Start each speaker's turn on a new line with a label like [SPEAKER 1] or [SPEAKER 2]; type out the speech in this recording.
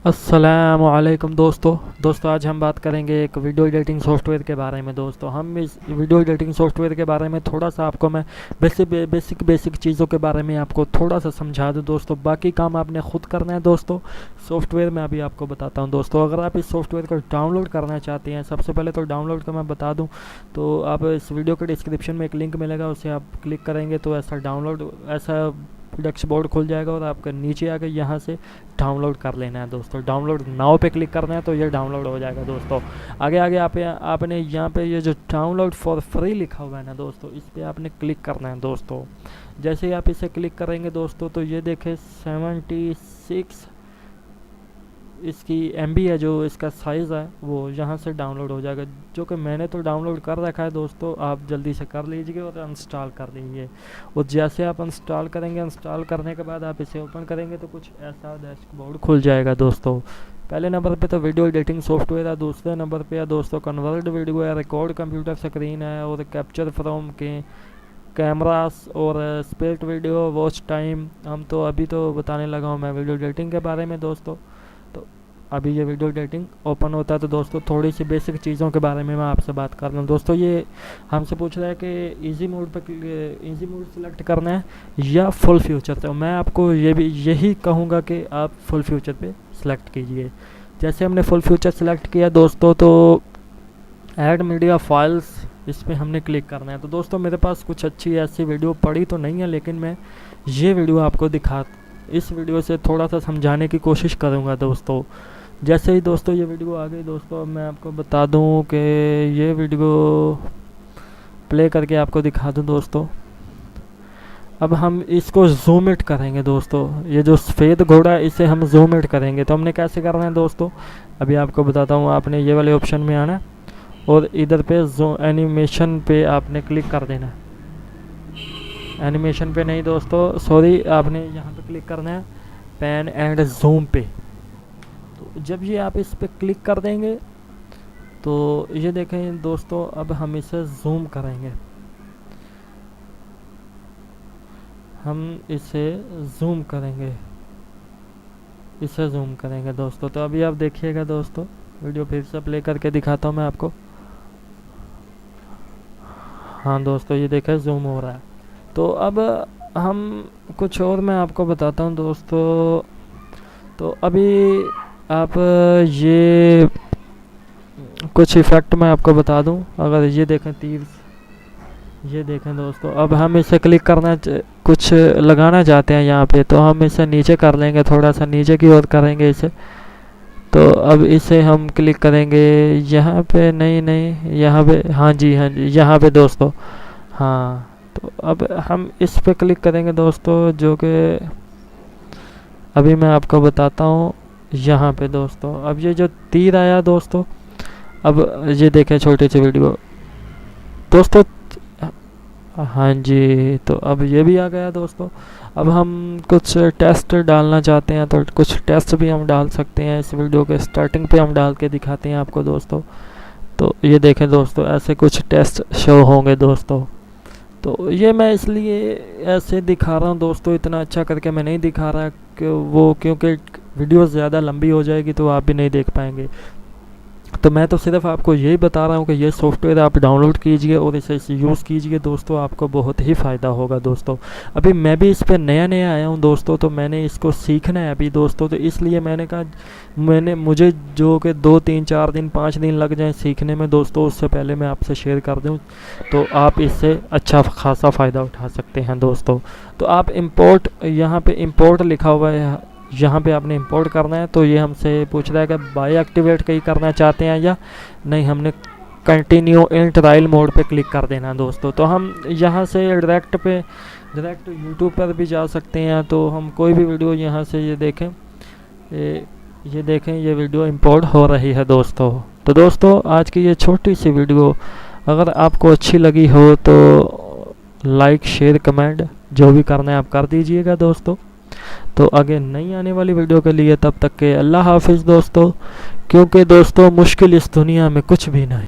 [SPEAKER 1] अस्सलामुअलैकुम दोस्तों आज हम बात करेंगे एक वीडियो एडिटिंग सॉफ्टवेयर के बारे में। दोस्तों हम इस वीडियो एडिटिंग सॉफ्टवेयर के बारे में थोड़ा सा आपको मैं बेसिक चीज़ों के बारे में आपको थोड़ा सा समझा दूँ दोस्तों। बाकी काम आपने खुद करना है दोस्तों। सॉफ्टवेयर मैं अभी आपको बताता हूँ दोस्तों। अगर आप इस सॉफ्टवेयर को डाउनलोड करना चाहते हैं, सबसे पहले तो डाउनलोड का मैं बता दूँ तो आप इस वीडियो के डिस्क्रिप्शन में एक लिंक मिलेगा, उसे आप क्लिक करेंगे तो ऐसा डैशबोर्ड खुल जाएगा और आपका नीचे आकर यहाँ से डाउनलोड कर लेना है दोस्तों। डाउनलोड नाउ पे क्लिक करना है तो ये डाउनलोड हो जाएगा दोस्तों। आगे आगे आपने यहाँ पे ये जो डाउनलोड फॉर फ्री लिखा हुआ है ना दोस्तों, इस पर आपने क्लिक करना है दोस्तों। जैसे ही आप इसे क्लिक करेंगे दोस्तों तो ये देखें 76 इसकी MB है, जो इसका साइज़ है वो यहाँ से डाउनलोड हो जाएगा, जो कि मैंने तो डाउनलोड कर रखा है दोस्तों। आप जल्दी से कर लीजिए और इंस्टॉल कर लीजिए। और जैसे आप इंस्टॉल करेंगे, इंस्टॉल करने के बाद आप इसे ओपन करेंगे तो कुछ ऐसा डैशबोर्ड खुल जाएगा दोस्तों। पहले नंबर पे तो वीडियो एडिटिंग सॉफ्टवेयर है, दूसरे नंबर पे है दोस्तों कन्वर्ट वीडियो है, रिकॉर्ड कंप्यूटर स्क्रीन है और कैप्चर फ्रॉम के कैमरास और स्प्लिट वीडियो वॉच टाइम। हम तो अभी तो बताने लगा हूँ मैं वीडियो एडिटिंग के बारे में दोस्तों। तो अभी ये वीडियो एडिटिंग ओपन होता है तो दोस्तों थोड़ी सी बेसिक चीज़ों के बारे में मैं आपसे बात कर रहा हूँ दोस्तों। ये हमसे पूछ रहा है कि इजी मोड सेलेक्ट करना है या फुल फ्यूचर। तो मैं आपको यही कहूँगा कि आप फुल फ्यूचर पे सिलेक्ट कीजिए। जैसे हमने फुल फ्यूचर सेलेक्ट किया दोस्तों तो ऐड मीडिया फाइल्स इस पर हमने क्लिक करना है। तो दोस्तों मेरे पास कुछ अच्छी ऐसी वीडियो पड़ी तो नहीं है, लेकिन मैं ये वीडियो आपको इस वीडियो से थोड़ा सा समझाने की कोशिश करूँगा दोस्तों। जैसे ही दोस्तों ये वीडियो आ गई दोस्तों, अब मैं आपको बता दूं कि ये वीडियो प्ले करके आपको दिखा दूं दोस्तों। अब हम इसको जूम इट करेंगे दोस्तों। ये जो सफ़ेद घोड़ा है इसे हम जूम इट करेंगे। तो हमने कैसे करना है दोस्तों, अभी आपको बताता हूँ। आपने ये वाले ऑप्शन में आना है और इधर पे एनिमेशन पे आपने क्लिक कर देना है। एनिमेशन पे नहीं दोस्तों, सॉरी, आपने यहाँ पे क्लिक करना है पैन एंड जूम पे। तो जब ये आप इस पे क्लिक कर देंगे तो ये देखें दोस्तों, अब हम इसे जूम करेंगे। इसे जूम करेंगे दोस्तों। तो अभी आप देखिएगा दोस्तों, वीडियो फिर से प्ले करके दिखाता हूँ मैं आपको। हाँ दोस्तों, ये देखें जूम हो रहा है। तो अब हम कुछ और मैं आपको बताता हूँ दोस्तों। तो अभी आप ये कुछ इफ़ेक्ट मैं आपको बता दूं। अगर ये देखें तीर, ये देखें दोस्तों, अब हम इसे क्लिक कुछ लगाना चाहते हैं यहाँ पे, तो हम इसे नीचे कर लेंगे, थोड़ा सा नीचे की ओर करेंगे इसे। तो अब इसे हम क्लिक करेंगे यहाँ पे, नहीं यहाँ पे, हाँ जी यहाँ पे दोस्तों। हाँ, तो अब हम इस पे क्लिक करेंगे दोस्तों, जो कि अभी मैं आपको बताता हूँ। यहाँ पे दोस्तों अब ये जो तीर आया दोस्तों, अब ये देखें छोटी सी वीडियो दोस्तों। हाँ जी, तो अब ये भी आ गया दोस्तों। अब हम कुछ टेस्ट डालना चाहते हैं तो कुछ टेस्ट भी हम डाल सकते हैं। इस वीडियो के स्टार्टिंग पे हम डाल के दिखाते हैं आपको दोस्तों। तो ये देखें दोस्तों, ऐसे कुछ टेस्ट शो होंगे दोस्तों। तो ये मैं इसलिए ऐसे दिखा रहा हूँ दोस्तों, इतना अच्छा करके मैं नहीं दिखा रहा क्योंकि वीडियो ज़्यादा लंबी हो जाएगी तो आप भी नहीं देख पाएंगे। तो मैं तो सिर्फ आपको यही बता रहा हूँ कि ये सॉफ्टवेयर आप डाउनलोड कीजिए और इसे यूज़ कीजिए दोस्तों, आपको बहुत ही फ़ायदा होगा दोस्तों। अभी मैं भी इस पर नया आया हूँ दोस्तों, तो मैंने इसको सीखना है अभी दोस्तों। तो इसलिए मैंने कहा मुझे जो कि 2 3 4 दिन 5 दिन लग जाएँ सीखने में दोस्तों, उससे पहले मैं आपसे शेयर कर दूँ तो आप इससे अच्छा खासा फ़ायदा उठा सकते हैं दोस्तों। तो आप इम्पोर्ट, यहाँ पर इम्पोर्ट लिखा हुआ है, यहाँ पे आपने इंपोर्ट करना है। तो ये हमसे पूछ रहा है कि बाय एक्टिवेट कहीं करना चाहते हैं या नहीं, हमने कंटिन्यू इन ट्रायल मोड पे क्लिक कर देना दोस्तों। तो हम यहाँ से डायरेक्ट यूट्यूब पर भी जा सकते हैं। तो हम कोई भी वीडियो यहाँ से ये देखें, ये वीडियो इंपोर्ट हो रही है दोस्तों। तो दोस्तों आज की ये छोटी सी वीडियो अगर आपको अच्छी लगी हो तो लाइक शेयर कमेंट जो भी करना है आप कर दीजिएगा दोस्तों। तो आगे नई आने वाली वीडियो के लिए तब तक के अल्लाह हाफिज़ दोस्तों, क्योंकि दोस्तों मुश्किल इस दुनिया में कुछ भी नहीं।